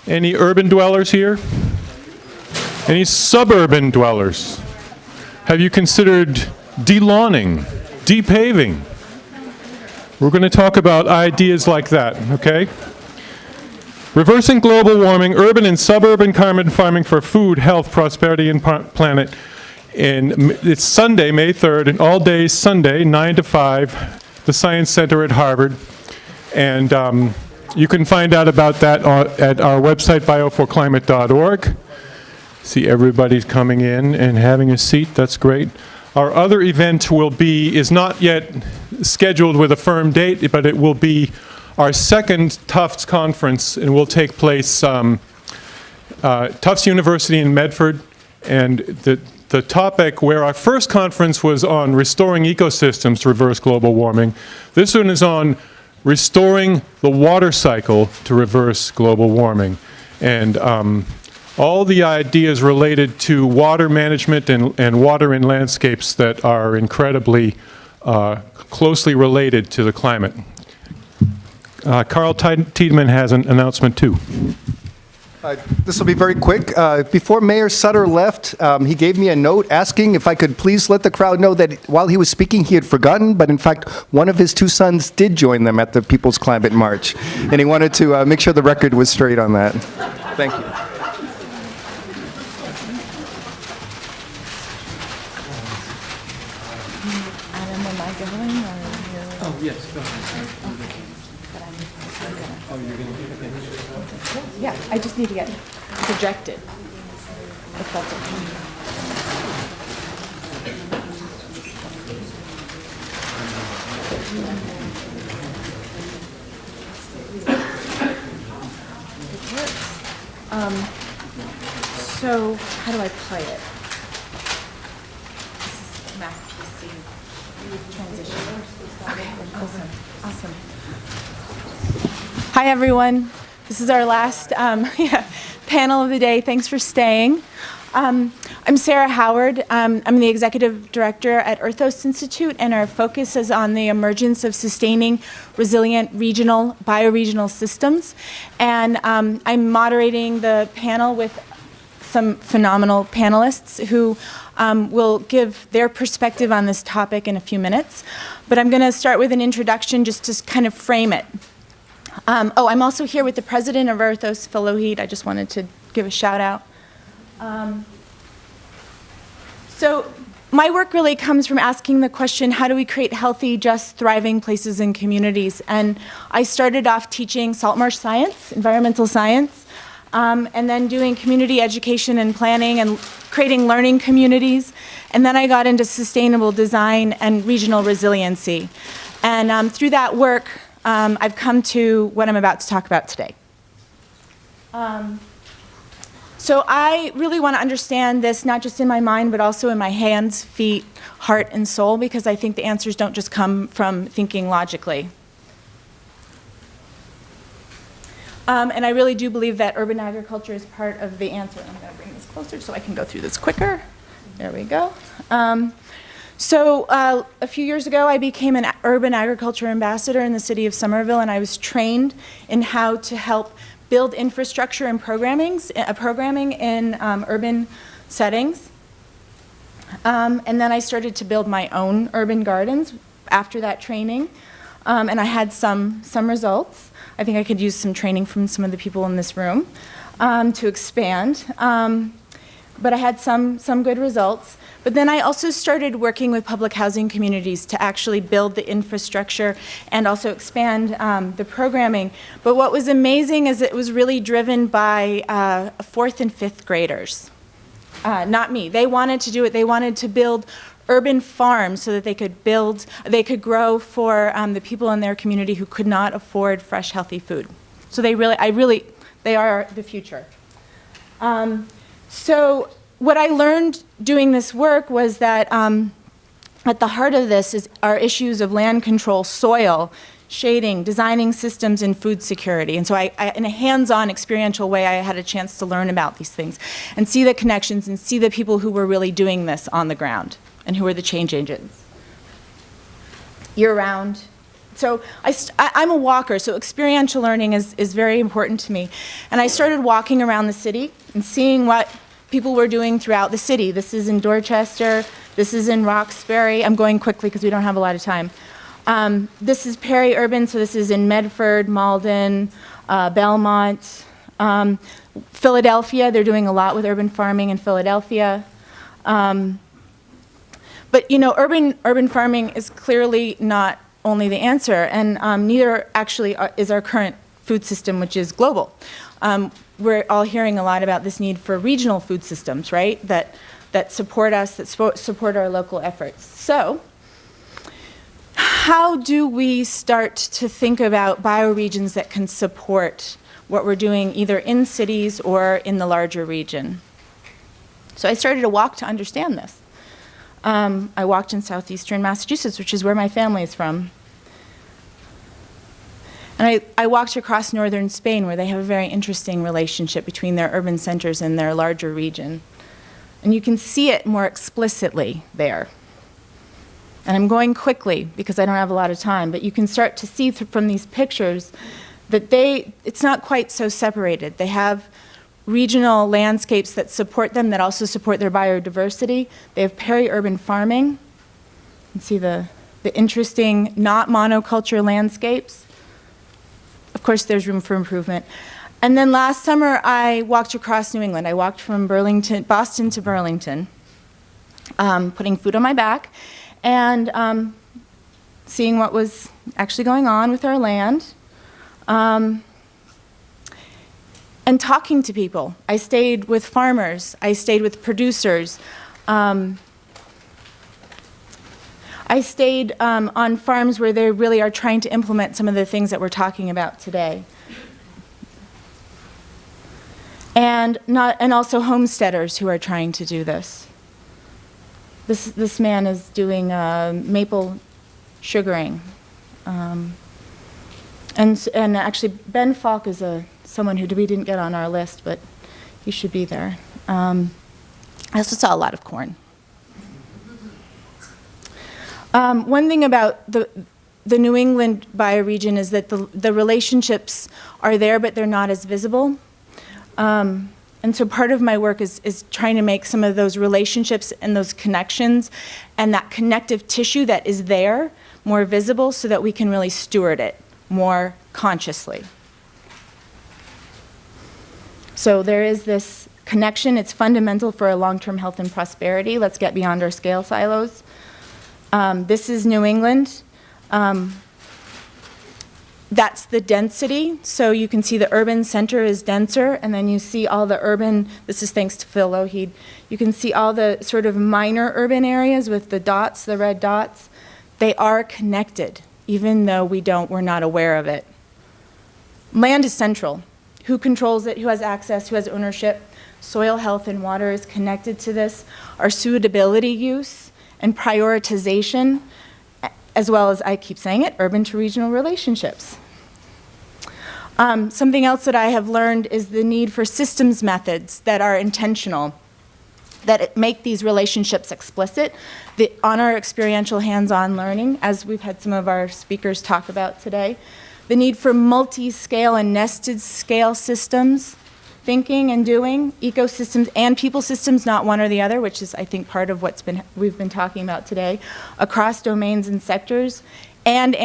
Any urban dwellers here? Any suburban dwellers? Have you considered de-lawning, de-paving? We're going to talk about ideas like that, okay? Reversing global warming, urban and suburban carbon farming for food, health, prosperity, and planet. And it's Sunday, May 3rd, and all day Sunday, 9 to 5, the Science Center at Harvard. And you can find out about that at our website, bioforclimate.org. See everybody's coming in and having a seat. That's great. Our other event is not yet scheduled with a firm date, but it will be our second Tufts conference, and will take place Tufts University in Medford. And the topic, where our first conference was on restoring ecosystems to reverse global warming, this one is on restoring the water cycle to reverse global warming. And all the ideas related to water management and water in landscapes that are incredibly closely related to the climate. Carl Tiedemann has an announcement too. This will be very quick. Before Mayor Sutter left, he gave me a note asking if I could please let the crowd know that while he was speaking, he had forgotten, but in fact, one of his two sons did join them at the People's Climate March. And he wanted to make sure the record was straight on that. Thank you. Adam, am I going, or Oh, yes, go ahead. Oh, you're going to do it? yeah, I just need to get projected, if that's okay. It works. So how do I play it? This is Mac PC transition. Awesome. Hi, everyone. This is our last panel of the day. Thanks for staying. I'm Sara Howard. I'm the executive director at Earthos Institute, and our focus is on the emergence of sustaining resilient regional, bioregional systems. And I'm moderating the panel with some phenomenal panelists who will give their perspective on this topic in a few minutes. But I'm going to start with an introduction just to kind of frame it. I'm also here with the president of Earthos, Phil Lougheed. I just wanted to give a shout out. So my work really comes from asking the question, how do we create healthy, just, thriving places and communities? And I started off teaching saltmarsh science, environmental science, and then doing community education and planning and creating learning communities. And then I got into sustainable design and regional resiliency. And through that work, I've come to what I'm about to talk about today. So I really want to understand this, not just in my mind, but also in my hands, feet, heart, and soul, because I think the answers don't just come from thinking logically. And I really do believe that urban agriculture is part of the answer. I'm going to bring this closer so I can go through this quicker. There we go. So a few years ago, I became an urban agriculture ambassador in the city of Somerville, and I was trained in how to help build infrastructure and programming in urban settings. And then I started to build my own urban gardens after that training, and I had some results. I think I could use some training from some of the people in this room to expand. But I had some good results. But then I also started working with public housing communities to actually build the infrastructure and also expand the programming. But what was amazing is it was really driven by 4th and 5th graders, not me. They wanted to do it. They wanted to build urban farms so that they could grow for the people in their community who could not afford fresh, healthy food. So they are the future. So what I learned doing this work was that at the heart of this are issues of land control, soil, shading, designing systems, and food security. And so I, in a hands-on experiential way, I had a chance to learn about these things and see the connections and see the people who were really doing this on the ground and who were the change agents. Year-round, So I'm a walker, so experiential learning is very important to me. And I started walking around the city and seeing what people were doing throughout the city. This is in Dorchester, this is in Roxbury. I'm going quickly because we don't have a lot of time. This is peri-urban, so this is in Medford, Malden, Belmont, Philadelphia. They're doing a lot with urban farming in Philadelphia. But you know, urban farming is clearly not only the answer, and neither actually is our current food system, which is global. We're all hearing a lot about this need for regional food systems, right? That support us, that support our local efforts. So, how do we start to think about bioregions that can support what we're doing either in cities or in the larger region? So I started a walk to understand this. I walked in southeastern Massachusetts, which is where my family is from. And I walked across northern Spain, where they have a very interesting relationship between their urban centers and their larger region. And you can see it more explicitly there. And I'm going quickly because I don't have a lot of time, but you can start to see from these pictures that it's not quite so separated. They have regional landscapes that support them, that also support their biodiversity. They have peri-urban farming. You can see the interesting, not monoculture landscapes. Of course, there's room for improvement. And then last summer, I walked across New England. I walked from Boston to Burlington, putting food on my back, and seeing what was actually going on with our land. And talking to people. I stayed with farmers. I stayed with producers. I stayed on farms where they really are trying to implement some of the things that we're talking about today. And also homesteaders who are trying to do this. This man is doing maple sugaring. And actually, Ben Falk is someone who we didn't get on our list, but he should be there. I also saw a lot of corn. One thing about the New England bioregion is that the relationships are there, but they're not as visible. And so part of my work is trying to make some of those relationships and those connections and that connective tissue that is there more visible so that we can really steward it more consciously. So there is this connection. It's fundamental for our long-term health and prosperity. Let's get beyond our scale silos. This is New England. That's the density. So you can see the urban center is denser, and then you see all the urban, this is thanks to Phil Lougheed, you can see all the sort of minor urban areas with the dots, the red dots. They are connected, even though we're not aware of it. Land is central. Who controls it? Who has access? Who has ownership? Soil health and water is connected to this. Our suitability use and prioritization, as well as, I keep saying it, urban to regional relationships. Something else that I have learned is the need for systems methods that are intentional, that make these relationships explicit. On our experiential hands-on learning, as we've had some of our speakers talk about today, the need for multi-scale and nested scale systems, thinking and doing, ecosystems and people systems, not one or the other, which is, I think, part of we've been talking about today, across domains and sectors, and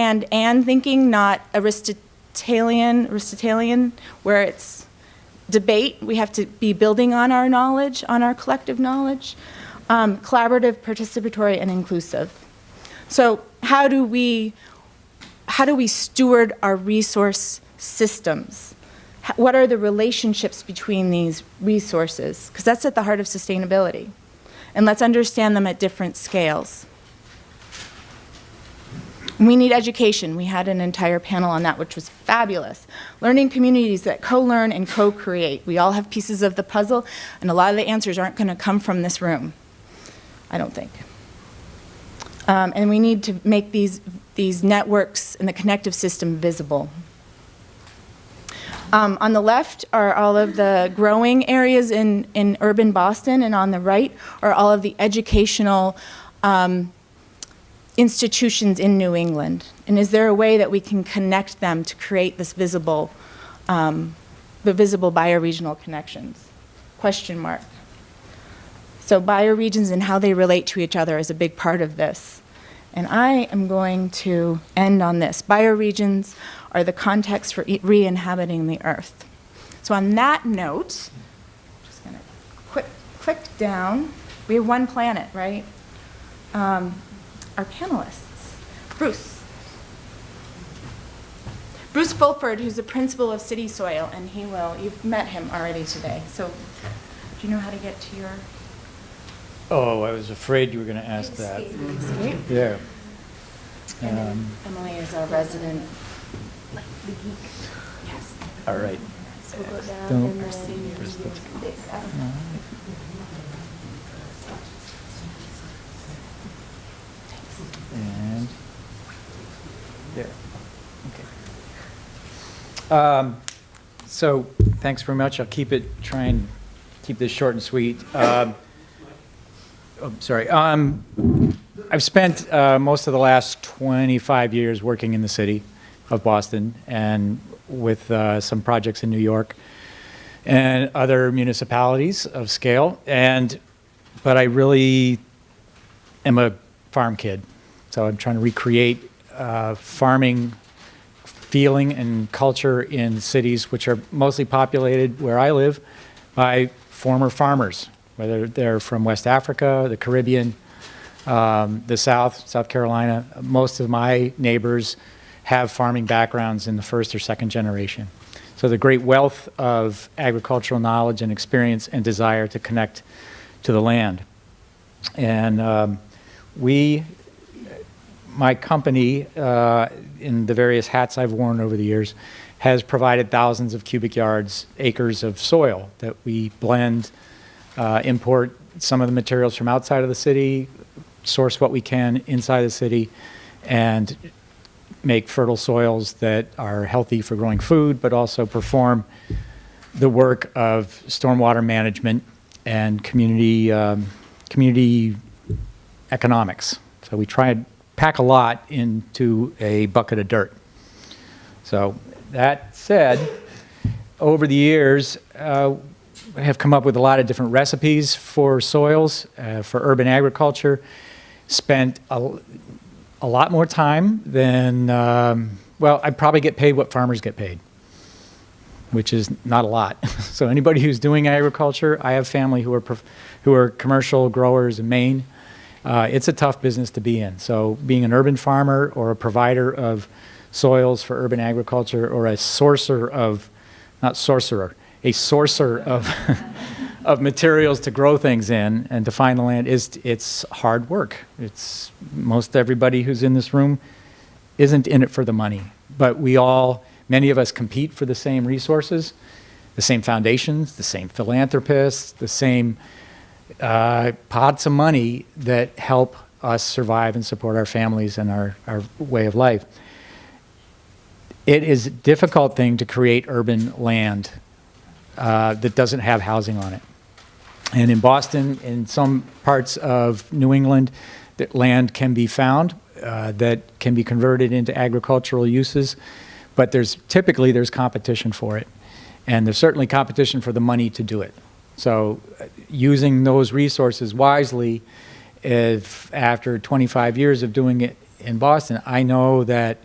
thinking, not Aristotelian, where it's debate. We have to be building on our knowledge, on our collective knowledge, collaborative, participatory, and inclusive. So how do we steward our resource systems? What are the relationships between these resources? Because that's at the heart of sustainability. And let's understand them at different scales. We need education. We had an entire panel on that, which was fabulous. Learning communities that co-learn and co-create. We all have pieces of the puzzle, and a lot of the answers aren't going to come from this room, I don't think. And we need to make these networks and the connective system visible. On the left are all of the growing areas in urban Boston, and on the right are all of the educational institutions in New England? And is there a way that we can connect them to create this visible, the visible bioregional connections? Question mark. So bioregions and how they relate to each other is a big part of this. And I am going to end on this. Bioregions are the context for re-inhabiting the earth. So on that note, I'm just going to click down. We have one planet, right? Our panelists. Bruce Fulford, who's the principal of City Soil, and you've met him already today. So do you know how to get to your... Oh, I was afraid you were going to ask that. Escape? Yeah. And then Emily is our resident, the geek. Yes. All right. So we'll go down Don't- and then And there. Okay. So thanks very much. I'll try and keep this short and sweet. Sorry. I've spent most of the last 25 years working in the city of Boston and with some projects in New York and other municipalities of scale. But I really am a farm kid. So I'm trying to recreate farming feeling and culture in cities which are mostly populated where I live by former farmers, whether they're from West Africa, the Caribbean, the South Carolina. Most of my neighbors have farming backgrounds in the first or second generation. So the great wealth of agricultural knowledge and experience and desire to connect to the land. And my company, in the various hats I've worn over the years, has provided thousands of cubic yards, acres of soil that we blend, import some of the materials from outside of the city, source what we can inside the city, and make fertile soils that are healthy for growing food, but also perform the work of stormwater management and community economics. So we try and pack a lot into a bucket of dirt. So that said, over the years, I have come up with a lot of different recipes for soils, for urban agriculture, spent a lot more time than, well, I probably get paid what farmers get paid, which is not a lot. So anybody who's doing agriculture, I have family who are commercial growers in Maine. It's a tough business to be in. So being an urban farmer or a provider of soils for urban agriculture or a sourcer of, not sorcerer, a sourcer of, of materials to grow things in and to find the land, it's hard work. It's most everybody who's in this room isn't in it for the money. But many of us compete for the same resources, the same foundations, the same philanthropists, the same pots of money that help us survive and support our families and our way of life. It is a difficult thing to create urban land that doesn't have housing on it. And in Boston, in some parts of New England, that land can be found that can be converted into agricultural uses, but there's competition for it. And there's certainly competition for the money to do it. So using those resources wisely, if after 25 years of doing it in Boston, I know that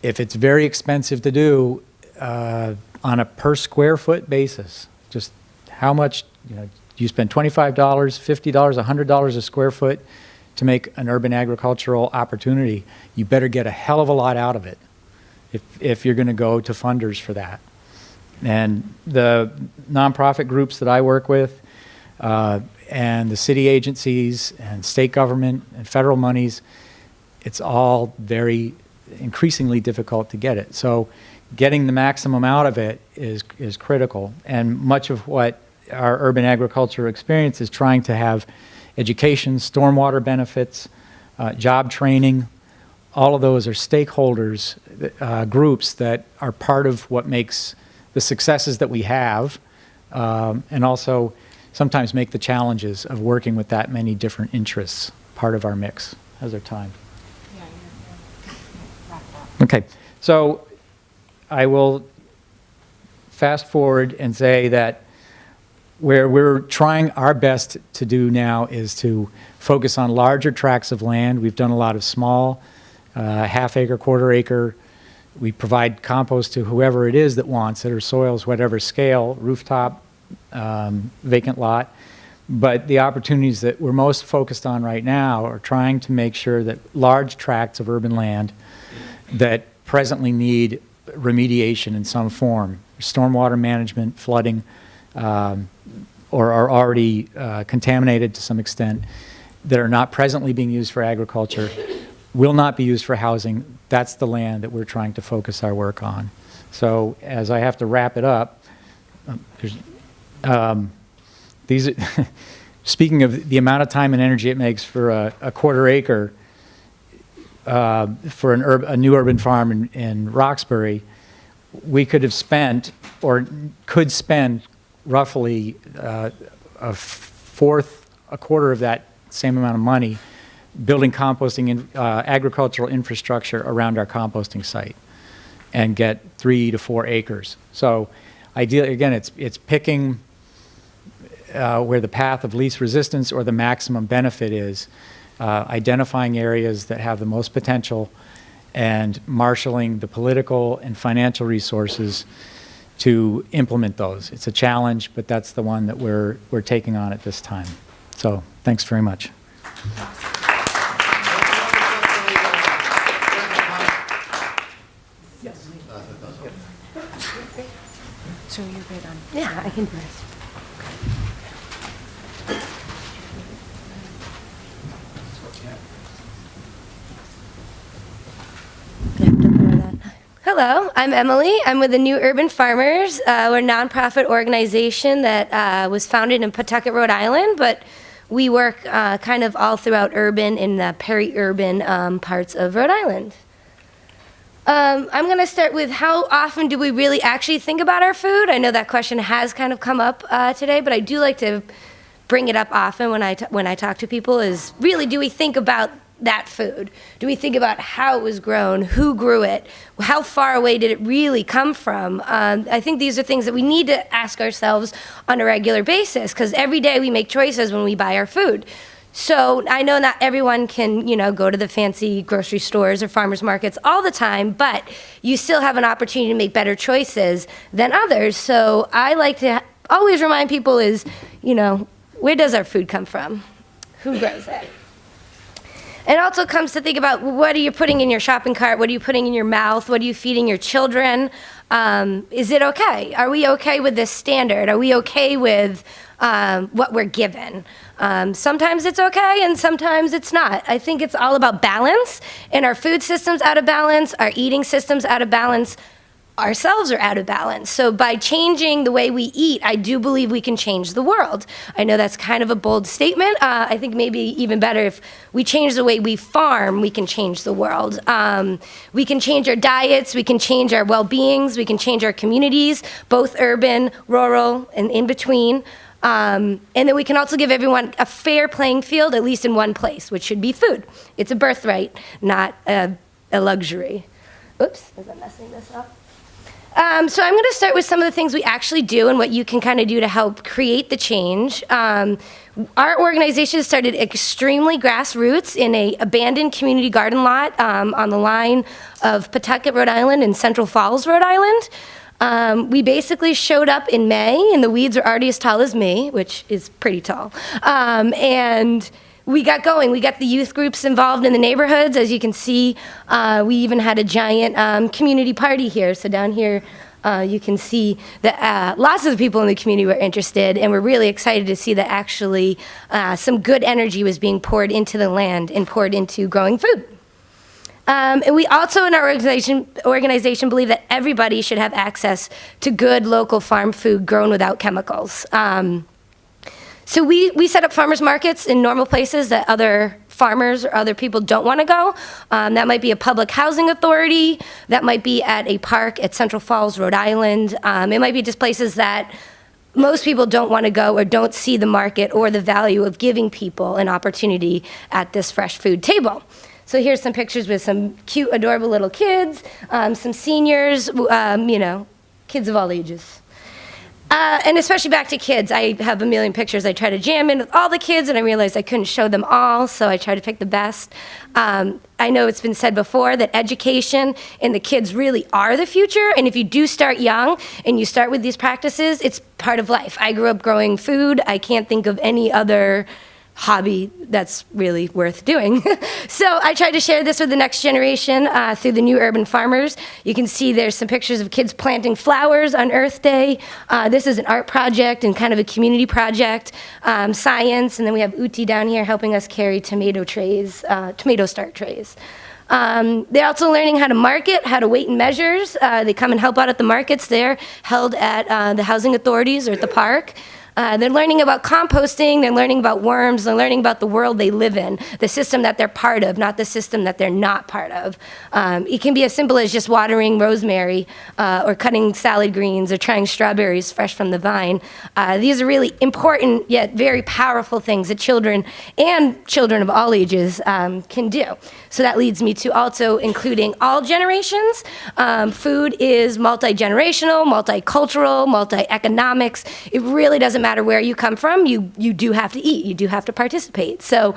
if it's very expensive to do on a per square foot basis, just how much, you spend $25, $50, $100 a square foot to make an urban agricultural opportunity, you better get a hell of a lot out of it if you're going to go to funders for that. And the nonprofit groups that I work with and the city agencies and state government and federal monies, it's all very increasingly difficult to get it. So getting the maximum out of it is critical. And much of what our urban agriculture experience is trying to have education, stormwater benefits, job training. All of those are stakeholders, groups that are part of what makes the successes that we have, and also sometimes make the challenges of working with that many different interests part of our mix. How's our time? Okay, so I will fast forward and say that where we're trying our best to do now is to focus on larger tracts of land. We've done a lot of small, half acre, quarter acre. We provide compost to whoever it is that wants it, or soils, whatever scale, rooftop, vacant lot. But the opportunities that we're most focused on right now are trying to make sure that large tracts of urban land that presently need remediation in some form, stormwater management, flooding, or are already contaminated to some extent, that are not presently being used for agriculture, will not be used for housing. That's the land that we're trying to focus our work on. So as I have to wrap it up, these are speaking of the amount of time and energy it makes for a quarter acre for a new urban farm in Roxbury, we could have spent, or could spend, roughly a quarter of that same amount of money building composting and agricultural infrastructure around our composting site and get 3 to 4 acres. So ideally, again, it's picking where the path of least resistance or the maximum benefit is, identifying areas that have the most potential and marshaling the political and financial resources to implement those. It's a challenge, but that's the one that we're taking on at this time. So thanks very much. So you're good on. Yeah, I can do this. Hello, I'm Emily. I'm with the New Urban Farmers. We're a nonprofit organization that was founded in Pawtucket, Rhode Island, but we work kind of all throughout urban and the peri-urban parts of Rhode Island. I'm going to start with how often do we really actually think about our food? I know that question has kind of come up today, but I do like to bring it up often when I talk to people is really, do we think about that food? Do we think about how it was grown, who grew it, how far away did it really come from? I think these are things that we need to ask ourselves on a regular basis, because every day we make choices when we buy our food. So I know not everyone can, go to the fancy grocery stores or farmers markets all the time, but you still have an opportunity to make better choices than others. So I like to always remind people is, where does our food come from? Who grows it? It also comes to think about what are you putting in your shopping cart? What are you putting in your mouth? What are you feeding your children? Is it okay? Are we okay with this standard? Are we okay with what we're given? Sometimes it's okay and sometimes it's not. I think it's all about balance, and our food system's out of balance, our eating system's out of balance, ourselves are out of balance. So by changing the way we eat, I do believe we can change the world. I know that's kind of a bold statement. I think maybe even better if we change the way we farm, we can change the world. We can change our diets, we can change our well-beings, we can change our communities, both urban, rural, and in between. And then we can also give everyone a fair playing field, at least in one place, which should be food. It's a birthright, not a luxury. Oops, is I messing this up? So I'm going to start with some of the things we actually do and what you can kind of do to help create the change. Our organization started extremely grassroots in an abandoned community garden lot on the line of Pawtucket, Rhode Island, and Central Falls, Rhode Island. We basically showed up in May, and the weeds are already as tall as me, which is pretty tall. And we got going. We got the youth groups involved in the neighborhoods. As you can see, we even had a giant community party here. So down here, you can see that lots of the people in the community were interested, and we're really excited to see that actually some good energy was being poured into the land and poured into growing food. And we also in our organization believe that everybody should have access to good local farm food grown without chemicals. So we set up farmers markets in normal places that other farmers or other people don't want to go. That might be a public housing authority. That might be at a park at Central Falls, Rhode Island. It might be just places that most people don't want to go or don't see the market or the value of giving people an opportunity at this fresh food table. So here's some pictures with some cute, adorable little kids, some seniors, kids of all ages. And especially back to kids, I have a million pictures I try to jam in with all the kids, and I realized I couldn't show them all, so I try to pick the best. I know it's been said before that education and the kids really are the future, and if you do start young and you start with these practices, it's part of life. I grew up growing food. I can't think of any other hobby that's really worth doing. So I tried to share this with the next generation through the new urban farmers. You can see there's some pictures of kids planting flowers on Earth Day. This is an art project and kind of a community project, science, and then we have Uti down here helping us carry tomato start trays. They're also learning how to market, how to weight and measures. They come and help out at the markets there, held at the housing authorities or at the park. They're learning about composting, they're learning about worms, they're learning about the world they live in, the system that they're part of, not the system that they're not part of. It can be as simple as just watering rosemary or cutting salad greens or trying strawberries fresh from the vine. These are really important yet very powerful things that children and children of all ages can do. So that leads me to also including all generations. Food is multi-generational, multicultural, multi-economics. It really doesn't matter where you come from, you do have to eat, you do have to participate. So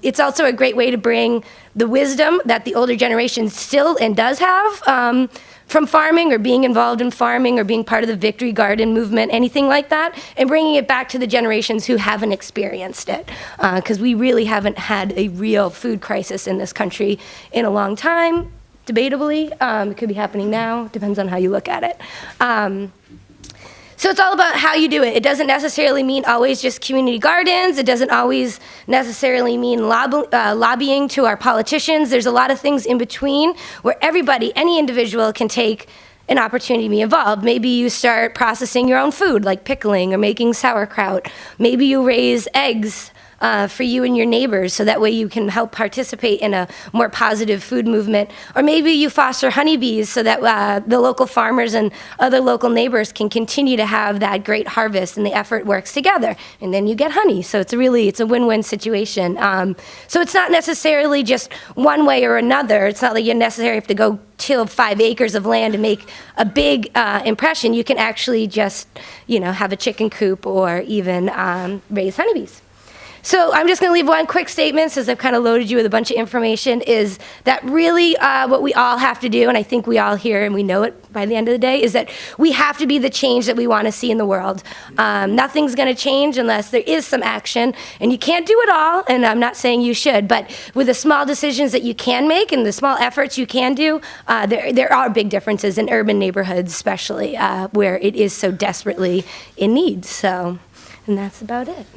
it's also a great way to bring the wisdom that the older generation still and does have from farming or being involved in farming or being part of the Victory Garden movement, anything like that, and bringing it back to the generations who haven't experienced it. Because we really haven't had a real food crisis in this country in a long time, debatably. It could be happening now, depends on how you look at it. So it's all about how you do it. It doesn't necessarily mean always just community gardens. It doesn't always necessarily mean lobbying to our politicians. There's a lot of things in between where everybody, any individual can take an opportunity to be involved. Maybe you start processing your own food, like pickling or making sauerkraut. Maybe you raise eggs for you and your neighbors, so that way you can help participate in a more positive food movement. Or maybe you foster honeybees so that the local farmers and other local neighbors can continue to have that great harvest, and the effort works together, and then you get honey. So it's a win-win situation. So it's not necessarily just one way or another. It's not like you necessarily have to go till 5 acres of land and make a big impression. You can actually just, have a chicken coop or even raise honeybees. So I'm just going to leave one quick statement, since I've kind of loaded you with a bunch of information, is that really what we all have to do, and I think we all hear and we know it by the end of the day, is that we have to be the change that we want to see in the world. Nothing's going to change unless there is some action, and you can't do it all, and I'm not saying you should, but with the small decisions that you can make and the small efforts you can do, there are big differences in urban neighborhoods, especially where it is so desperately in need. So. And that's about it.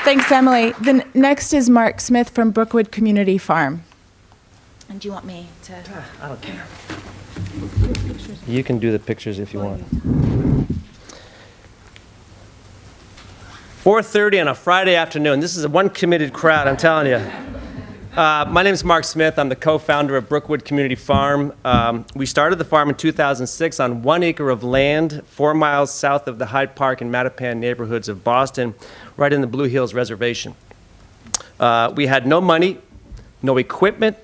Thanks, Emily. The next is Mark Smith from Brookwood Community Farm. And do you want me to? I don't care. You can do the pictures if you want. 4:30 on a Friday afternoon. This is a one committed crowd, I'm telling you. My name is Mark Smith. I'm the co-founder of Brookwood Community Farm. We started the farm in 2006 on 1 acre of land 4 miles south of the Hyde Park and Mattapan neighborhoods of Boston, right in the Blue Hills Reservation. We had no money, no equipment,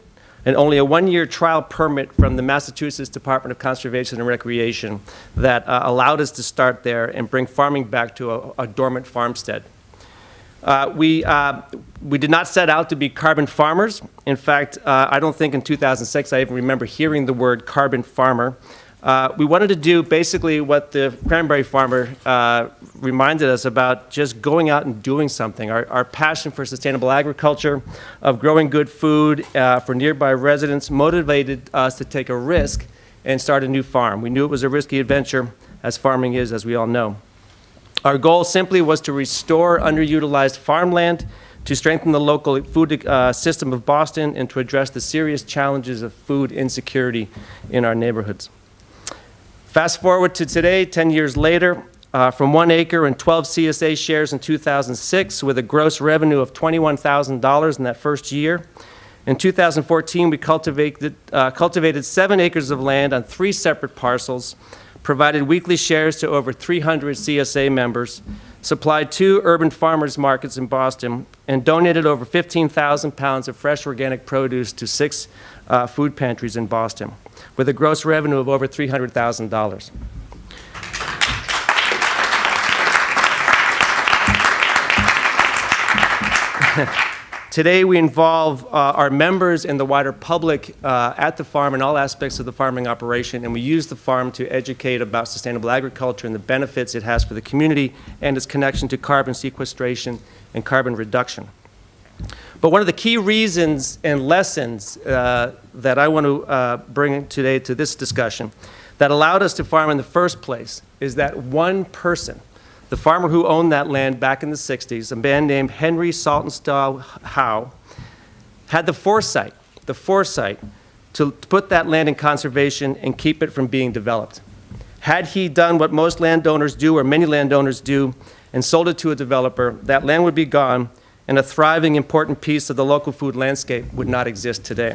and only a 1-year trial permit from the Massachusetts Department of Conservation and Recreation that allowed us to start there and bring farming back to a dormant farmstead. We did not set out to be carbon farmers. In fact, I don't think in 2006 I even remember hearing the word carbon farmer. We wanted to do basically what the cranberry farmer reminded us about, just going out and doing something. Our passion for sustainable agriculture, of growing good food for nearby residents, motivated us to take a risk and start a new farm. We knew it was a risky adventure, as farming is, as we all know. Our goal simply was to restore underutilized farmland, to strengthen the local food system of Boston, and to address the serious challenges of food insecurity in our neighborhoods. Fast forward to today, 10 years later, from 1 acre and 12 CSA shares in 2006, with a gross revenue of $21,000 in that first year. In 2014, we cultivated 7 acres of land on 3 separate parcels, provided weekly shares to over 300 CSA members, supplied 2 urban farmers markets in Boston, and donated over 15,000 pounds of fresh organic produce to 6 food pantries in Boston, with a gross revenue of over $300,000. Today, we involve our members and the wider public at the farm in all aspects of the farming operation, and we use the farm to educate about sustainable agriculture and the benefits it has for the community and its connection to carbon sequestration and carbon reduction. But one of the key reasons and lessons that I want to bring today to this discussion that allowed us to farm in the first place is that one person, the farmer who owned that land back in the 60s, a man named Henry Saltonstall Howe, had the foresight to put that land in conservation and keep it from being developed. Had he done what most landowners do, or many landowners do, and sold it to a developer, that land would be gone, and a thriving, important piece of the local food landscape would not exist today.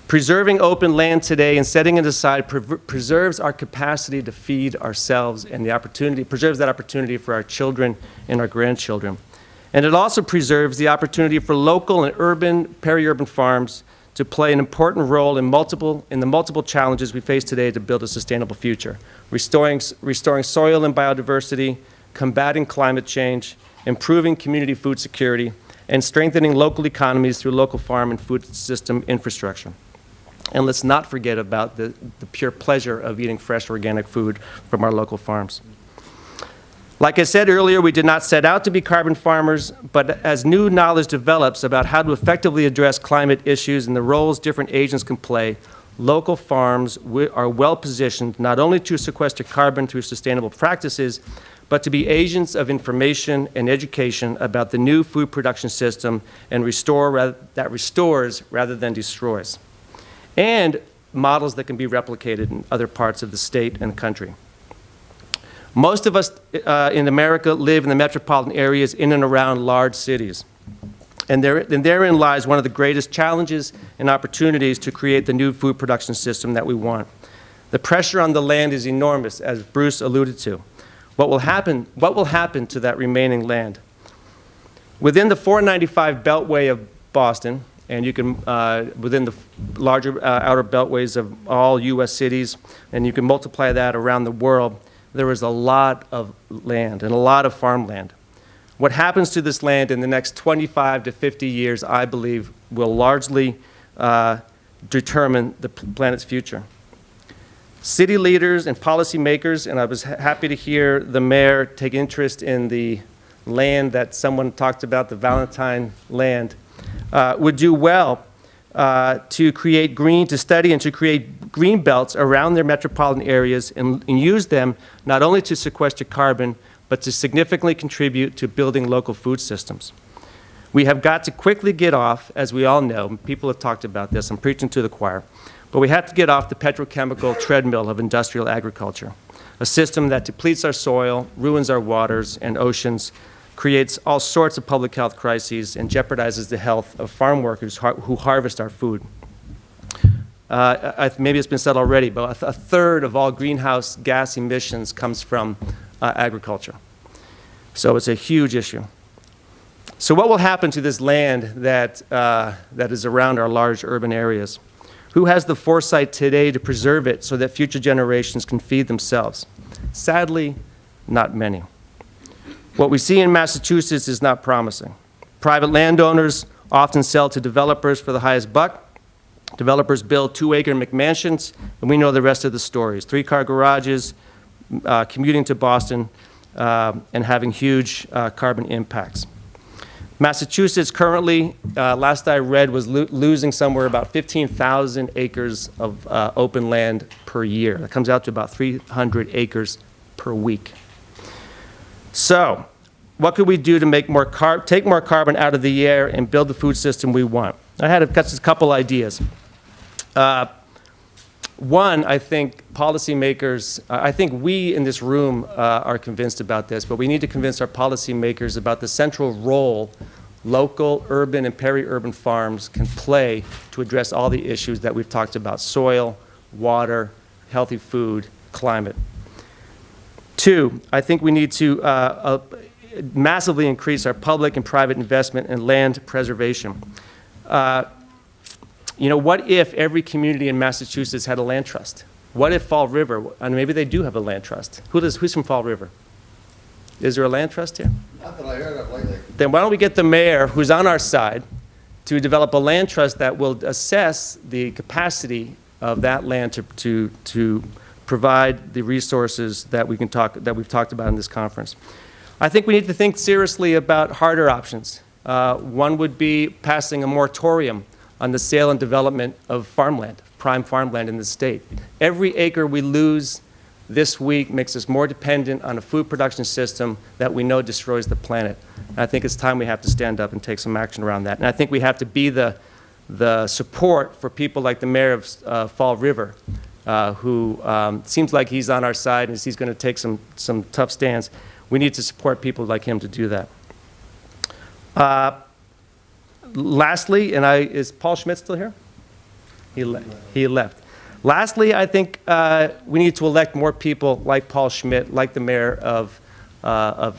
Preserving open land today and setting it aside preserves our capacity to feed ourselves and preserves that opportunity for our children and our grandchildren. And it also preserves the opportunity for local and urban, peri-urban farms to play an important role in the multiple challenges we face today to build a sustainable future. Restoring soil and biodiversity, combating climate change, improving community food security, and strengthening local economies through local farm and food system infrastructure. And let's not forget about the pure pleasure of eating fresh organic food from our local farms. Like I said earlier, we did not set out to be carbon farmers, but as new knowledge develops about how to effectively address climate issues and the roles different agents can play, local farms are well positioned not only to sequester carbon through sustainable practices, but to be agents of information and education about the new food production system and that restores rather than destroys, and models that can be replicated in other parts of the state and country. Most of us in America live in the metropolitan areas in and around large cities. And therein lies one of the greatest challenges and opportunities to create the new food production system that we want. The pressure on the land is enormous, as Bruce alluded to. What will happen to that remaining land? Within the 495 Beltway of Boston, and you can, within the larger outer beltways of all U.S. cities, and you can multiply that around the world, there is a lot of land and a lot of farmland. What happens to this land in the next 25 to 50 years, I believe, will largely determine the planet's future. City leaders and policymakers, and I was happy to hear the mayor take interest in the land that someone talked about, the Valentine land, would do well to study and to create green belts around their metropolitan areas and use them not only to sequester carbon, but to significantly contribute to building local food systems. We have got to quickly get off, as we all know, people have talked about this, I'm preaching to the choir, but we have to get off the petrochemical treadmill of industrial agriculture, a system that depletes our soil, ruins our waters and oceans, creates all sorts of public health crises, and jeopardizes the health of farm workers who harvest our food. Maybe it's been said already, but a third of all greenhouse gas emissions comes from agriculture. So it's a huge issue. So what will happen to this land that is around our large urban areas? Who has the foresight today to preserve it so that future generations can feed themselves? Sadly, not many. What we see in Massachusetts is not promising. Private landowners often sell to developers for the highest buck. Developers build 2-acre McMansions, and we know the rest of the stories. 3-car garages, commuting to Boston, and having huge carbon impacts. Massachusetts currently, last I read, was losing somewhere about 15,000 acres of open land per year. That comes out to about 300 acres per week. So, what could we do to make take more carbon out of the air and build the food system we want? I had a couple ideas. One, I think policymakers, I think we in this room are convinced about this, but we need to convince our policymakers about the central role local, urban, and peri-urban farms can play to address all the issues that we've talked about: soil, water, healthy food, climate. Two, I think we need to massively increase our public and private investment in land preservation. What if every community in Massachusetts had a land trust? What if Fall River, and maybe they do have a land trust. Who's from Fall River? Is there a land trust here? Not that I heard of lately. Then why don't we get the mayor, who's on our side, to develop a land trust that will assess the capacity of that land to provide the resources that we've talked about in this conference. I think we need to think seriously about harder options. One would be passing a moratorium on the sale and development of farmland, prime farmland in the state. Every acre we lose this week makes us more dependent on a food production system that we know destroys the planet. And I think it's time we have to stand up and take some action around that. And I think we have to be the support for people like the mayor of Fall River, who seems like he's on our side and he's going to take some tough stands. We need to support people like him to do that. Lastly, is Paul Schmidt still here? He left. Lastly, I think we need to elect more people like Paul Schmidt, like the mayor of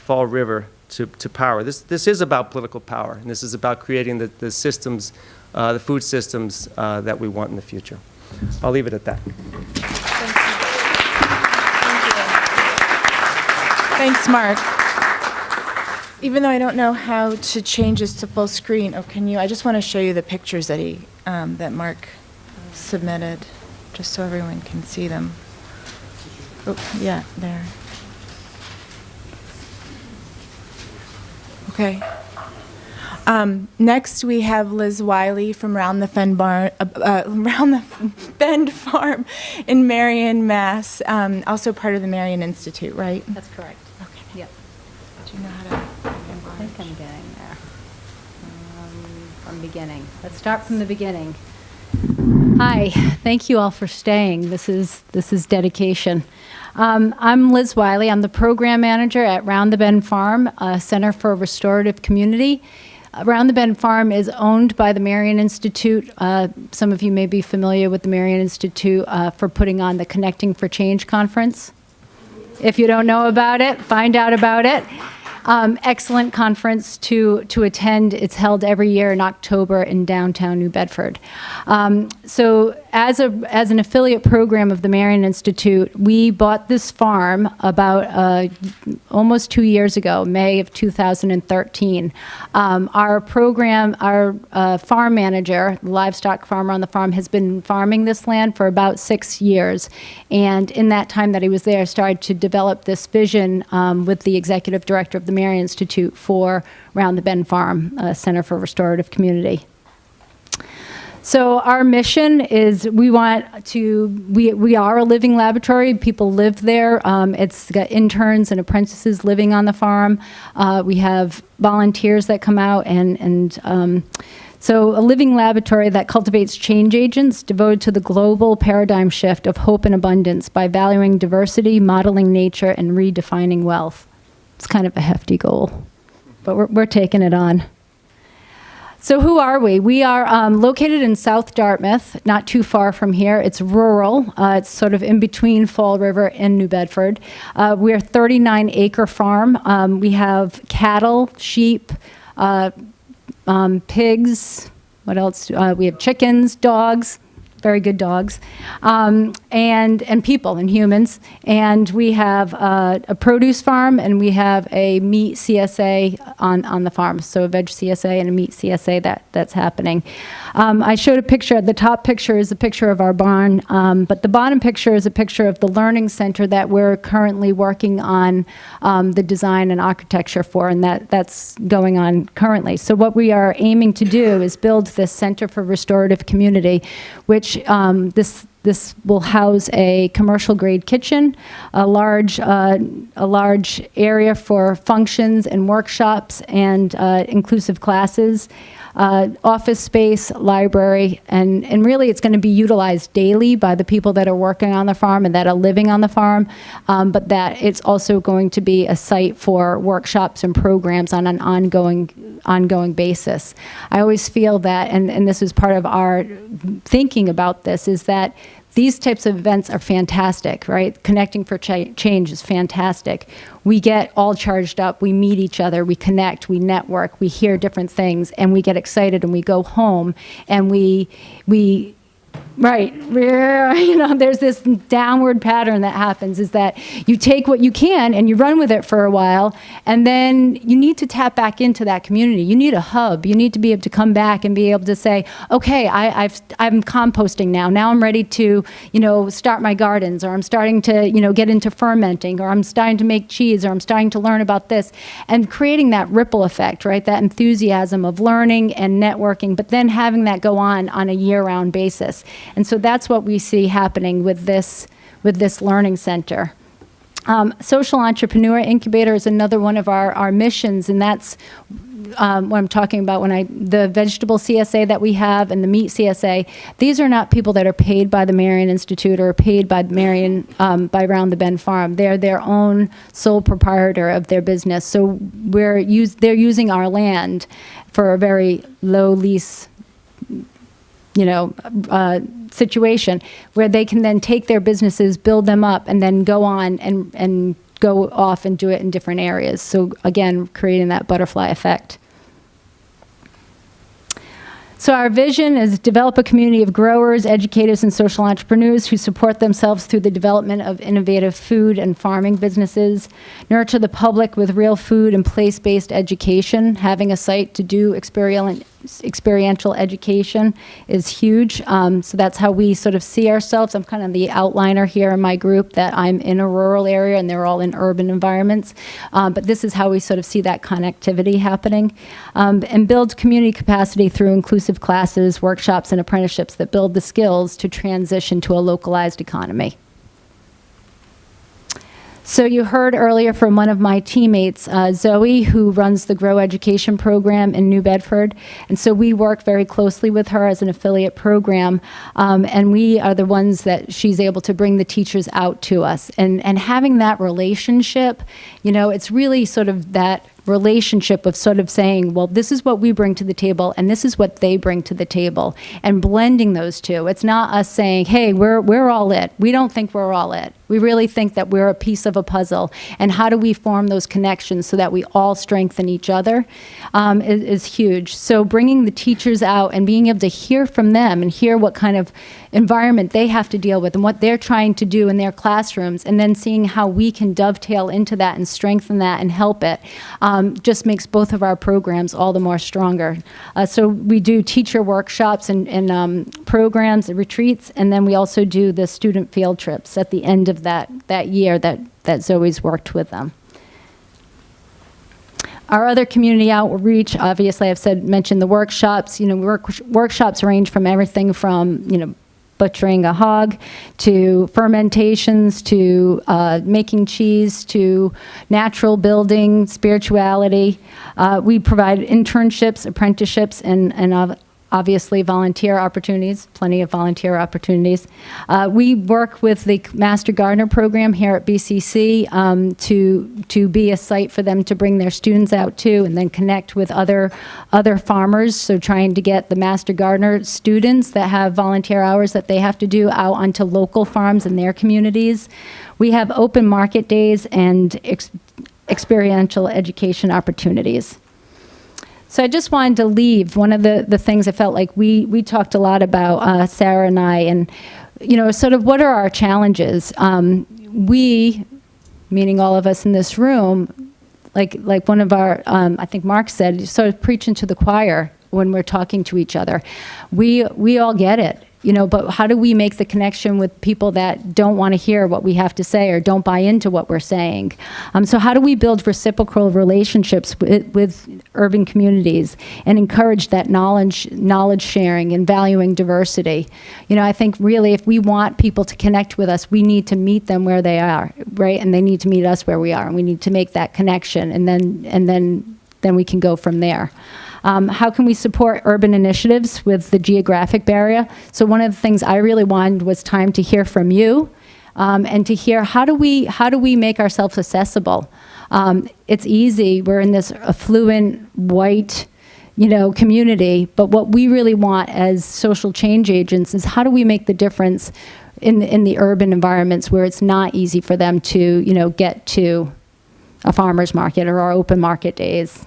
Fall River, to power. This is about political power, and this is about creating the systems, the food systems that we want in the future. I'll leave it at that. Thanks, Mark. Even though I don't know how to change this to full screen, can you? I just want to show you the pictures that that Mark submitted, just so everyone can see them. Oh, yeah, there. Okay. Next, we have Liz Wiley from Round the Bend Farm in Marion, Mass. Also part of the Marion Institute, right? That's correct. Okay. Yep. Do you know how to? I think I'm getting there. From beginning. Let's start from the beginning. Hi, thank you all for staying. This is dedication. I'm Liz Wiley. I'm the program manager at Round the Bend Farm, a Center for Restorative Community. Round the Bend Farm is owned by the Marion Institute. Some of you may be familiar with the Marion Institute for putting on the Connecting for Change conference. If you don't know about it, find out about it. Excellent conference to attend. It's held every year in October in downtown New Bedford. So as an affiliate program of the Marion Institute, we bought this farm about almost 2 years ago, May of 2013. Our program, our farm manager, the livestock farmer on the farm, has been farming this land for about 6 years. And in that time that he was there, started to develop this vision with the executive director of the Marion Institute for Round the Bend Farm, Center for Restorative Community. So our mission is we are a living laboratory. People live there. It's got interns and apprentices living on the farm. We have volunteers that come out so a living laboratory that cultivates change agents devoted to the global paradigm shift of hope and abundance by valuing diversity, modeling nature, and redefining wealth. It's kind of a hefty goal, but we're taking it on. So who are we? We are located in South Dartmouth, not too far from here. It's rural. It's sort of in between Fall River and New Bedford. We're a 39-acre farm. We have cattle, sheep, pigs. What else? We have chickens, dogs. Very good dogs, and people and humans. And we have a produce farm, and we have a meat CSA on the farm. So a veg CSA and a meat CSA that's happening. I showed a picture. The top picture is a picture of our barn, but the bottom picture is a picture of the learning center that we're currently working on the design and architecture for, and that's going on currently. So what we are aiming to do is build this Center for Restorative Community, which this will house a commercial grade kitchen, a large area for functions and workshops and inclusive classes, office space, library, and really it's going to be utilized daily by the people that are working on the farm and that are living on the farm, but that it's also going to be a site for workshops and programs on an ongoing basis. I always feel that, and this is part of our thinking about this, is that these types of events are fantastic, right? Connecting for change is fantastic. We get all charged up, we meet each other, we connect, we network, we hear different things, and we get excited, and we go home, and we right, there's this downward pattern that happens, is that you take what you can and you run with it for a while, and then you need to tap back into that community. You need a hub. You need to be able to come back and be able to say, okay, I'm composting now. Now I'm ready to, start my gardens, or I'm starting to, get into fermenting, or I'm starting to make cheese, or I'm starting to learn about this, and creating that ripple effect, right? That enthusiasm of learning and networking, but then having that go on a year-round basis. And so that's what we see happening with this learning center. Social Entrepreneur Incubator is another one of our missions, and that's what I'm talking about the vegetable CSA that we have and the meat CSA. These are not people that are paid by the Marion Institute or paid by by Round the Bend Farm. They're their own sole proprietor of their business. So they're using our land for a very low lease situation, where they can then take their businesses, build them up, and then go on and go off and do it in different areas. So again, creating that butterfly effect. So our vision is develop a community of growers, educators, and social entrepreneurs who support themselves through the development of innovative food and farming businesses, nurture the public with real food and place-based education. Having a site to do experiential education is huge. So that's how we sort of see ourselves. I'm kind of the outliner here in my group, that I'm in a rural area and they're all in urban environments. But this is how we sort of see that connectivity happening. And build community capacity through inclusive classes, workshops, and apprenticeships that build the skills to transition to a localized economy. So you heard earlier from one of my teammates, Zoe, who runs the Grow Education program in New Bedford. And so we work very closely with her as an affiliate program. And we are the ones that she's able to bring the teachers out to us. And having that relationship, it's really sort of that relationship of sort of saying, well, this is what we bring to the table and this is what they bring to the table, and blending those two. It's not us saying, hey, we're all it. We don't think we're all it. We really think that we're a piece of a puzzle, and how do we form those connections so that we all strengthen each other is huge. So bringing the teachers out and being able to hear from them and hear what kind of environment they have to deal with and what they're trying to do in their classrooms, and then seeing how we can dovetail into that and strengthen that and help it, just makes both of our programs all the more stronger. So we do teacher workshops and programs and retreats, and then we also do the student field trips at the end of that year that Zoe's worked with them. Our other community outreach, obviously I've mentioned the workshops. Workshops range from everything from, butchering a hog, to fermentations, to making cheese, to natural building, spirituality. We provide internships, apprenticeships, and obviously volunteer opportunities, plenty of volunteer opportunities. We work with the Master Gardener program here at BCC to be a site for them to bring their students out to, and then connect with other farmers. So trying to get the Master Gardener students that have volunteer hours that they have to do out onto local farms in their communities. We have open market days and experiential education opportunities. So I just wanted to leave one of the things I felt like we talked a lot about, Sara and I, and, sort of what are our challenges? We, meaning all of us in this room, like one of our, I think Mark said, sort of preaching to the choir when we're talking to each other. We all get it. But how do we make the connection with people that don't want to hear what we have to say or don't buy into what we're saying? So how do we build reciprocal relationships with urban communities and encourage that knowledge sharing and valuing diversity? I think really if we want people to connect with us, we need to meet them where they are, right? And they need to meet us where we are, and we need to make that connection, and then we can go from there. How can we support urban initiatives with the geographic barrier? So one of the things I really wanted was time to hear from you, and to hear how do we make ourselves accessible? It's easy. We're in this affluent white, community, but what we really want as social change agents is how do we make the difference in the urban environments where it's not easy for them to, get to a farmer's market or our open market days.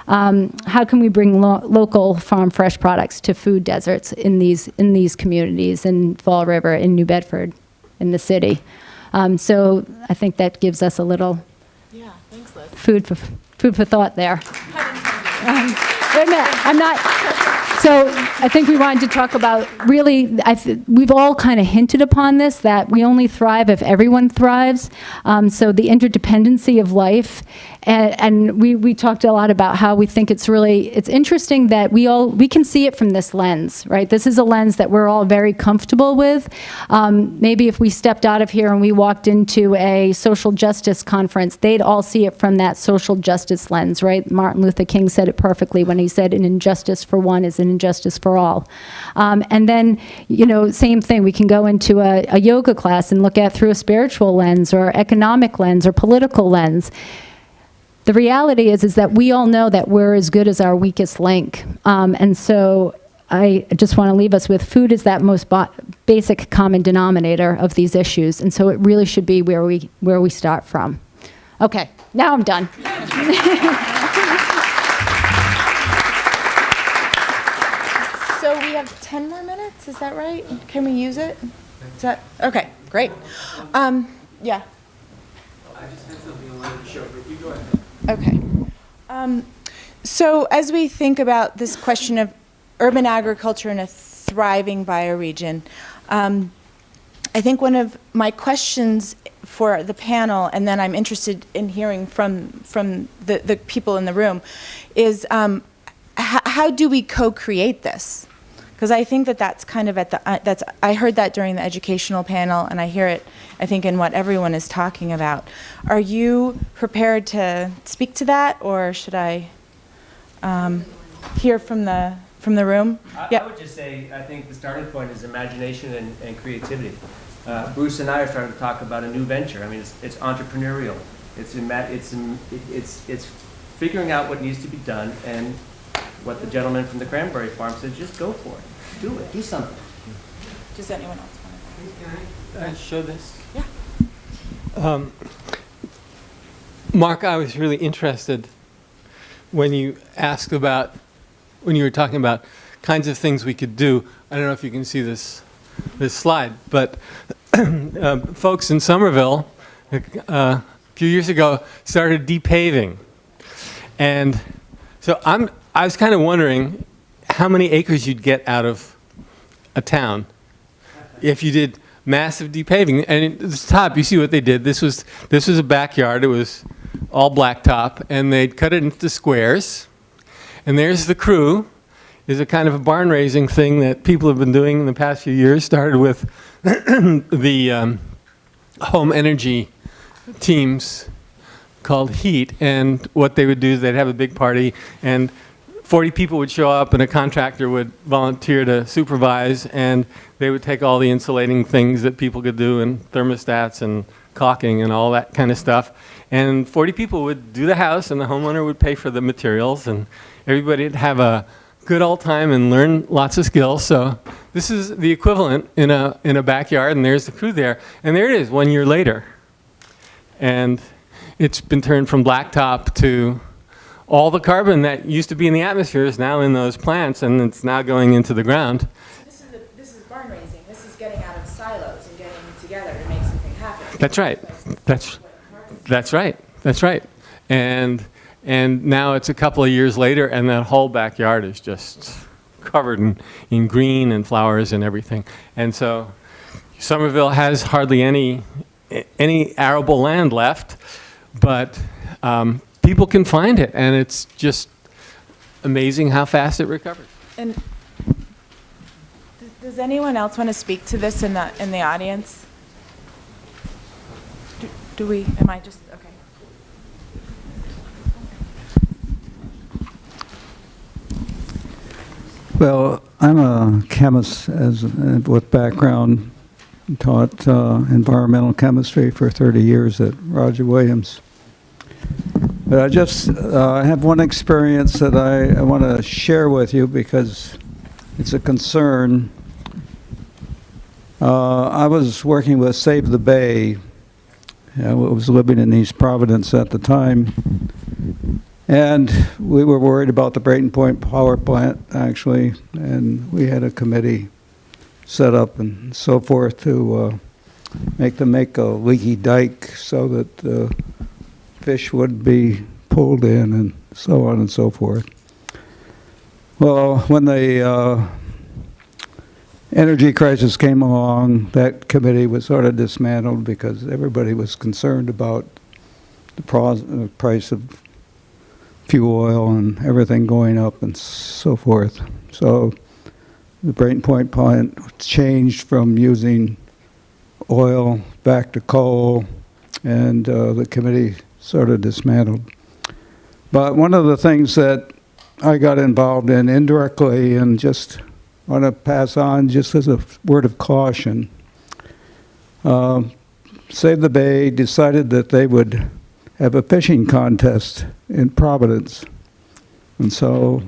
How can we bring local farm fresh products to food deserts in these communities, in Fall River, in New Bedford, in the city? So I think that gives us a little food for thought there. Wait a minute, I'm not. So I think we wanted to talk about really, we've all kind of hinted upon this, that we only thrive if everyone thrives. So the interdependency of life. And we talked a lot about how we think it's interesting that we can see it from this lens, right? This is a lens that we're all very comfortable with. Maybe if we stepped out of here and we walked into a social justice conference, they'd all see it from that social justice lens, right? Martin Luther King said it perfectly when he said an injustice for one is an injustice for all. And then, same thing, we can go into a yoga class and look at through a spiritual lens or economic lens or political lens. The reality is that we all know that we're as good as our weakest link. And so I just want to leave us with food is that most basic common denominator of these issues. And so it really should be where we start from. Okay, now I'm done. So we have 10 more minutes, is that right? Can we use it? Is that, okay, great. Yeah. I just had something I wanted to show, but you go ahead. Okay. So as we think about this question of urban agriculture in a thriving bioregion, I think one of my questions for the panel, and then I'm interested in hearing from the people in the room, is how do we co-create this? Because I think that's kind of I heard that during the educational panel, and I hear it, I think, in what everyone is talking about. Are you prepared to speak to that, or should I hear from the room? I would just say, I think the starting point is imagination and creativity. Bruce and I are starting to talk about a new venture. I mean, it's entrepreneurial. It's figuring out what needs to be done, and what the gentleman from the cranberry farm said, just go for it. Do it. Do something. Does anyone else want to? Can I show this? Yeah. Mark, I was really interested when you were talking about kinds of things we could do. I don't know if you can see this slide, but folks in Somerville a few years ago started depaving. And so I was kind of wondering how many acres you'd get out of a town if you did massive depaving. And at the top, you see what they did. This was a backyard. It was all blacktop, and they'd cut it into squares. And there's the crew. Is a kind of a barn raising thing that people have been doing in the past few years. Started with the home energy teams called Heat, and what they would do is they'd have a big party, and 40 people would show up, and a contractor would volunteer to supervise, and they would take all the insulating things that people could do, and thermostats and caulking and all that kind of stuff. And 40 people would do the house, and the homeowner would pay for the materials, and everybody would have a good old time and learn lots of skills. So this is the equivalent in a backyard, and there's the crew there. And there it is 1 year later. And it's been turned from blacktop to all the carbon that used to be in the atmosphere is now in those plants, and it's now going into the ground. This is barn raising. This is getting out of silos and getting together to make something happen. That's right. That's right. That's right. And now it's a couple of years later, and that whole backyard is just covered in green and flowers and everything. And so Somerville has hardly any arable land left, but people can find it, and it's just amazing how fast it recovers. And does anyone else want to speak to this in the audience? Am I just, okay. Well, I'm a chemist with background, taught environmental chemistry for 30 years at Roger Williams. But I have one experience that I want to share with you because it's a concern. I was working with Save the Bay. I was living in East Providence at the time. And we were worried about the Brayton Point power plant, actually, and we had a committee set up and so forth to make a leaky dike so that fish would be pulled in and so on and so forth. Well, when the energy crisis came along, that committee was sort of dismantled because everybody was concerned about the price of fuel oil and everything going up and so forth. So the Brayton Point plant changed from using oil back to coal, and the committee sort of dismantled. But one of the things that I got involved in indirectly, and just want to pass on just as a word of caution, Save the Bay decided that they would have a fishing contest in Providence. And so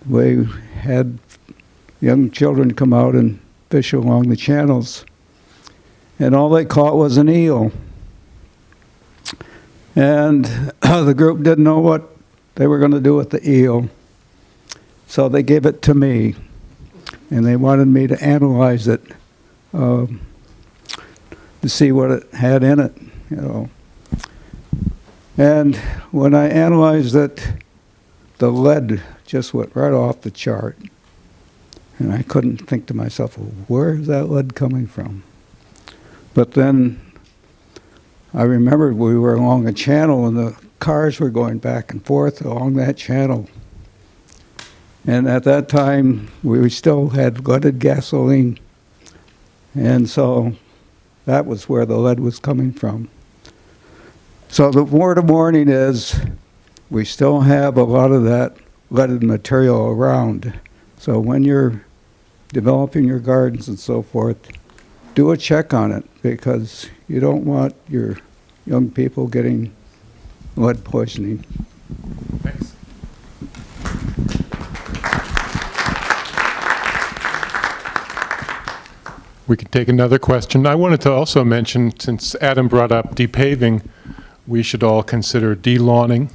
we had young children come out and fish along the channels. And all they caught was an eel. And the group didn't know what they were going to do with the eel. So they gave it to me. And they wanted me to analyze it to see what it had in it, you know. And when I analyzed it, the lead just went right off the chart. And I couldn't think to myself, well, where is that lead coming from? But then I remembered we were along a channel and the cars were going back and forth along that channel. And at that time, we still had leaded gasoline. And so that was where the lead was coming from. So the word of warning is we still have a lot of that leaded material around. So when you're developing your gardens and so forth, do a check on it, because you don't want your young people getting lead poisoning. Thanks. We can take another question. I wanted to also mention, since Adam brought up depaving, we should all consider de-lawning.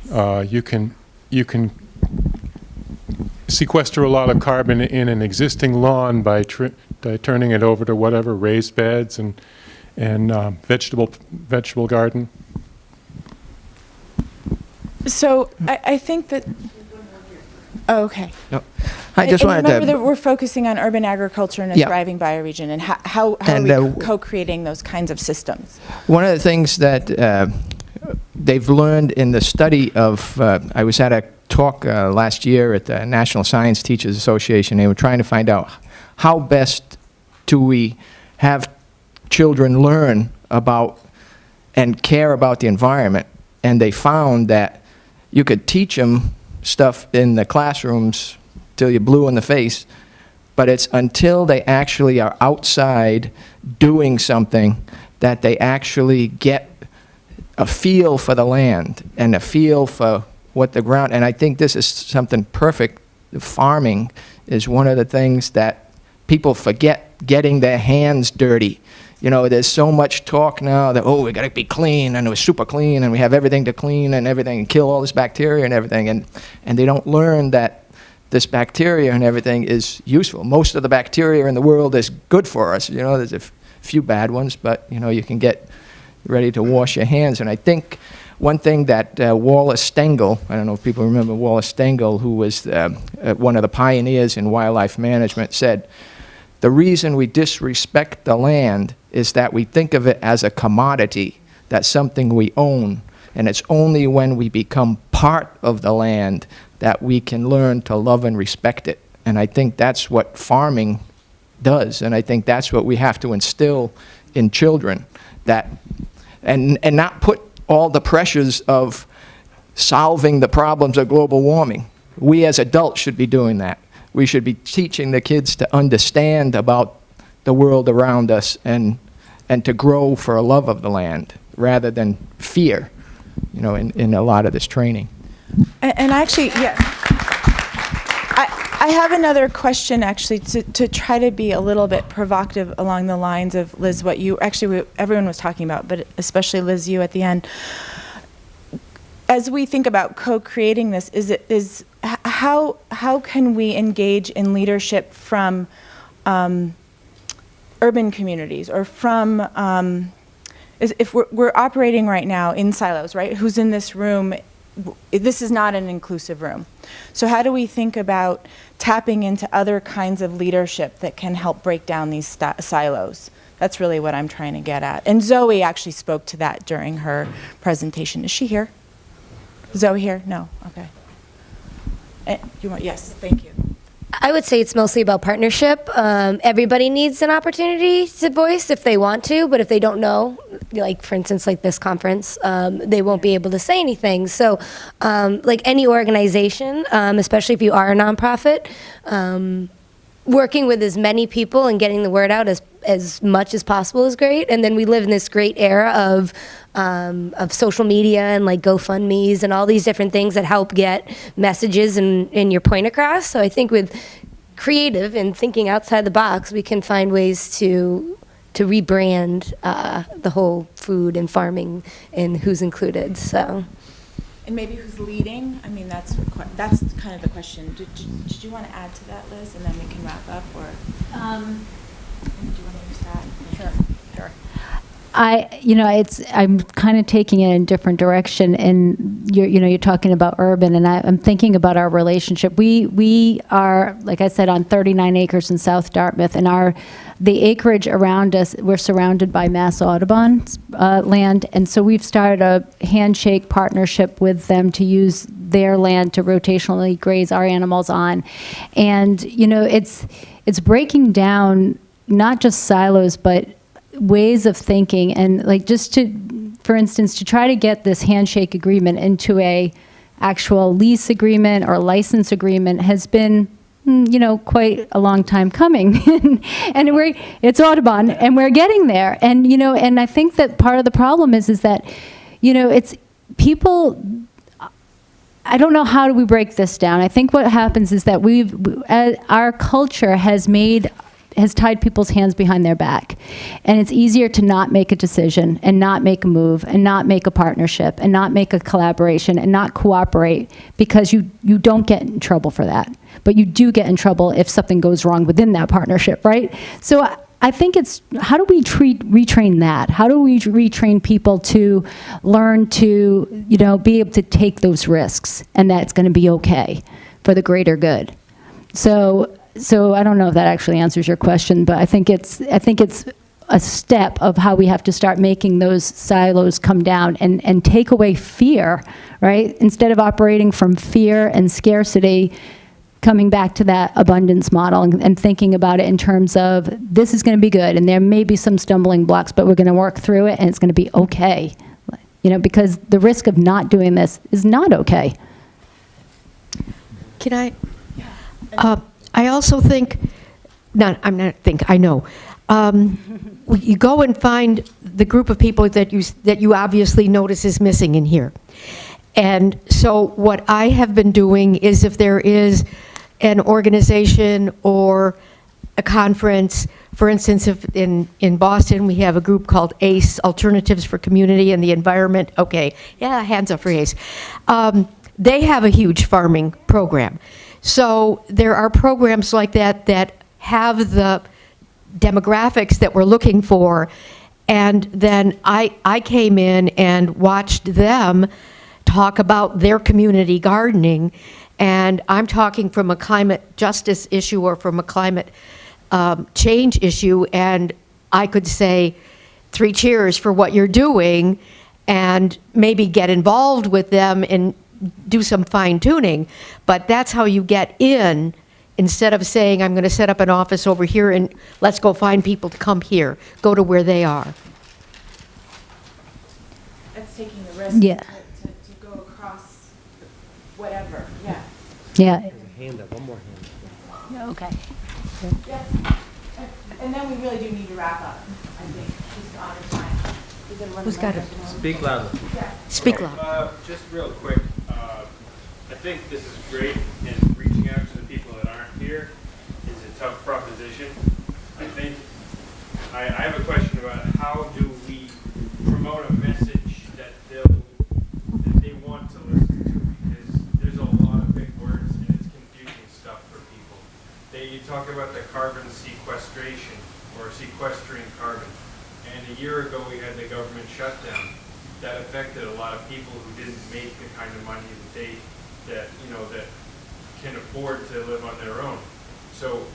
You can sequester a lot of carbon in an existing lawn by turning it over to whatever, raised beds and vegetable garden. So I think that, oh, okay. No. I just wanted remember to. that we're focusing on urban agriculture and a Yeah. thriving bioregion, and how And, are we co-creating those kinds of systems? One of the things that they've learned in the study of, I was at a talk last year at the National Science Teachers Association. They were trying to find out how best do we have children learn about and care about the environment. And they found that you could teach them stuff in the classrooms till you're blue in the face, but it's until they actually are outside doing something that they actually get a feel for the land and a feel for what the ground, and I think this is something perfect. Farming is one of the things that people forget, getting their hands dirty. You know, there's so much talk now that, oh, we got to be clean, and we're super clean, and we have everything to clean and everything, and kill all this bacteria and everything, and they don't learn that this bacteria and everything is useful. Most of the bacteria in the world is good for us. You know, there's a few bad ones, but, you know, you can get ready to wash your hands. And I think one thing that Wallace Stengel, I don't know if people remember Wallace Stengel, who was one of the pioneers in wildlife management, said, the reason we disrespect the land is that we think of it as a commodity, that's something we own. And it's only when we become part of the land that we can learn to love and respect it. And I think that's what farming does. And I think that's what we have to instill in children, that, and not put all the pressures of solving the problems of global warming. We as adults should be doing that. We should be teaching the kids to understand about the world around us and to grow for a love of the land rather than fear, you know, in a lot of this training. And actually, yeah, I have another question, actually, to try to be a little bit provocative along the lines of, Liz, what you, actually, everyone was talking about, but especially Liz, you at the end. As we think about co-creating this, how can we engage in leadership from urban communities, or from, if we're operating right now in silos, right? Who's in this room? This is not an inclusive room. So how do we think about tapping into other kinds of leadership that can help break down these silos? That's really what I'm trying to get at. And Zoe actually spoke to that during her presentation. Is she here? Zoe here? No, okay. Yes, thank you. I would say it's mostly about partnership. Everybody needs an opportunity to voice if they want to, but if they don't know, like for instance, like this conference, they won't be able to say anything. So like any organization, especially if you are a nonprofit, working with as many people and getting the word out as much as possible is great. And then we live in this great era of social media and like GoFundMe's and all these different things that help get messages and your point across. So I think with creative and thinking outside the box, we can find ways to rebrand the whole food and farming and who's included. So. And maybe who's leading? I mean, that's kind of the question. Did you want to add to that, Liz, and then we can wrap up, or do you want to use that? Sure. I'm kind of taking it in a different direction, and you're talking about urban, and I'm thinking about our relationship. We are, like I said, on 39 acres in South Dartmouth, and the acreage around us, we're surrounded by Mass Audubon land, and so we've started a handshake partnership with them to use their land to rotationally graze our animals on. And it's breaking down not just silos, but ways of thinking, and like just for instance, to try to get this handshake agreement into a actual lease agreement or license agreement has been quite a long time coming. And it's Audubon, and we're getting there. And, and I think that part of the problem is that, it's people, I don't know how do we break this down. I think what happens is that our culture has tied people's hands behind their back. And it's easier to not make a decision and not make a move and not make a partnership and not make a collaboration and not cooperate, because you don't get in trouble for that. But you do get in trouble if something goes wrong within that partnership, right? So I think it's, how do we retrain that? How do we retrain people to learn to, be able to take those risks, and that it's going to be okay for the greater good? So I don't know if that actually answers your question, but I think it's a step of how we have to start making those silos come down and take away fear, right? Instead of operating from fear and scarcity, coming back to that abundance model and thinking about it in terms of, this is going to be good, and there may be some stumbling blocks, but we're going to work through it, and it's going to be okay. Because the risk of not doing this is not okay. Can I? I also think, I know. You go and find the group of people that you obviously notice is missing in here. And so what I have been doing is, if there is an organization or a conference, for instance, if in Boston we have a group called ACE, Alternatives for Community and the Environment. Okay, yeah, hands up for ACE. They have a huge farming program. So there are programs like that have the demographics that we're looking for. And then I came in and watched them talk about their community gardening. And I'm talking from a climate justice issue or from a climate change issue. And I could say 3 cheers for what you're doing, and maybe get involved with them and do some fine tuning. But that's how you get in, instead of saying, I'm going to set up an office over here and let's go find people to come here. Go to where they are. That's taking the risk to go across whatever. Yeah. Yeah. There's a hand up, one more hand. Okay. Yes. And then we really do need to wrap up, I think, just to honor time. Who's got it? Speak loudly. Yeah. Speak loud. Just real quick, I think this is great in reaching out to the people that aren't here is a tough proposition. I think I have a question about how do we promote a message that they want to listen to, because there's a lot of big words and it's confusing stuff for people. You talk about the carbon sequestration or sequestering carbon, and a year ago we had the government shutdown. That affected a lot of people who didn't make the kind of money that can afford to live on their own. So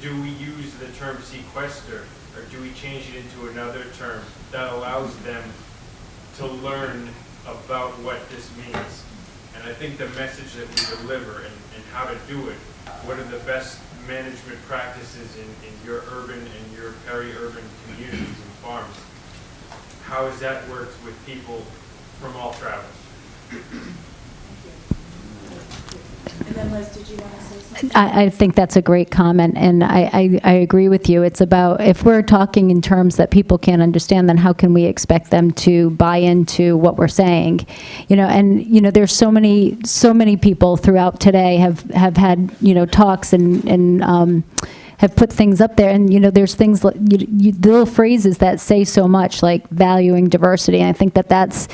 do we use the term sequester, or do we change it into another term that allows them to learn about what this means? And I think the message that we deliver and how to do it, what are the best management practices in your urban and your peri-urban communities and farms, how has that worked with people from all travels? And then Liz, did you want to say something? I think that's a great comment, and I agree with you. It's about, if we're talking in terms that people can't understand, then how can we expect them to buy into what we're saying? And there's so many people throughout today have had talks and have put things up there, and there's things like little phrases that say so much, like valuing diversity. And I think that's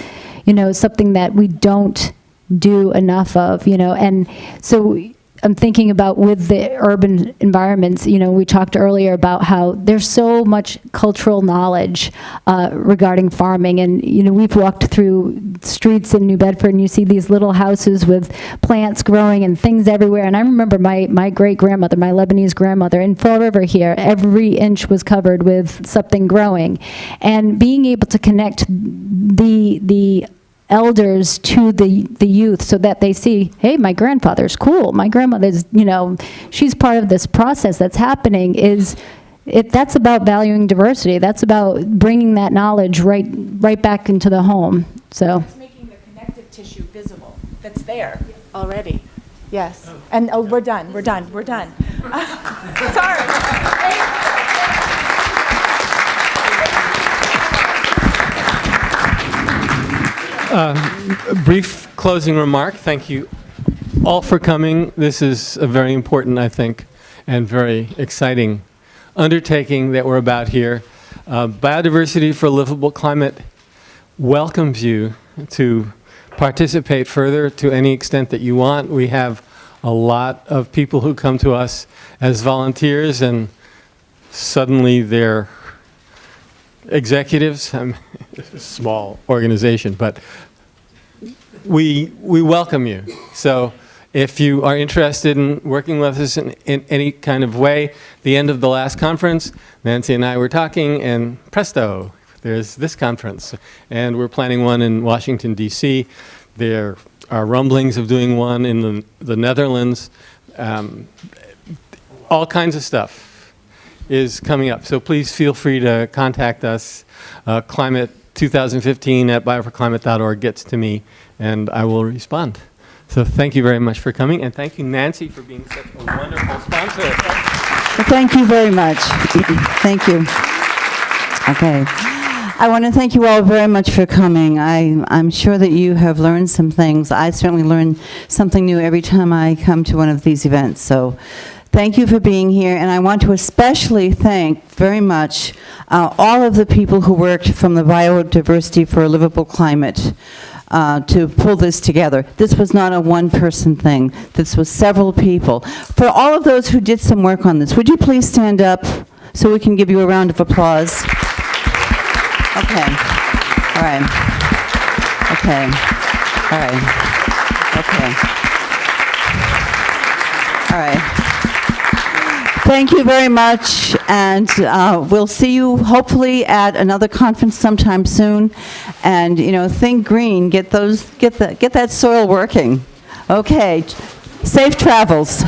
something that we don't do enough of, and so I'm thinking about with the urban environments, we talked earlier about how there's so much cultural knowledge regarding farming, and we've walked through streets in New Bedford and you see these little houses with plants growing and things everywhere. And I remember my great-grandmother, my Lebanese grandmother, in Fall River here, every inch was covered with something growing. And being able to connect the elders to the youth so that they see, hey, my grandfather's cool, my grandmother's, she's part of this process that's happening, that's about valuing diversity. That's about bringing that knowledge right back into the home. So it's making the connective tissue visible that's there already. Yes. And we're done. Sorry. Brief closing remark. Thank you all for coming. This is a very important, I think, and very exciting undertaking that we're about here. Biodiversity for a Livable Climate welcomes you to participate further to any extent that you want. We have a lot of people who come to us as volunteers, and suddenly they're executives. It's a small organization, but we welcome you. So if you are interested in working with us in any kind of way, the end of the last conference, Nancy and I were talking, and presto, there's this conference. And we're planning one in Washington, D.C. There are rumblings of doing one in the Netherlands. All kinds of stuff is coming up. So please feel free to contact us. Climate 2015 at bioforclimate.org gets to me, and I will respond. So thank you very much for coming, and thank you, Nancy, for being such a wonderful sponsor. Well, thank you very much. Thank you. Okay. I want to thank you all very much for coming. I'm sure that you have learned some things. I certainly learn something new every time I come to one of these events. So thank you for being here, and I want to especially thank very much all of the people who worked from the Biodiversity for a Livable Climate to pull this together. This was not a one-person thing. This was several people. For all of those who did some work on this, would you please stand up so we can give you a round of applause? Okay. All right. Okay. All right. Okay. All right. Thank you very much, and we'll see you hopefully at another conference sometime soon. And think green. Get that soil working. Okay. Safe travels.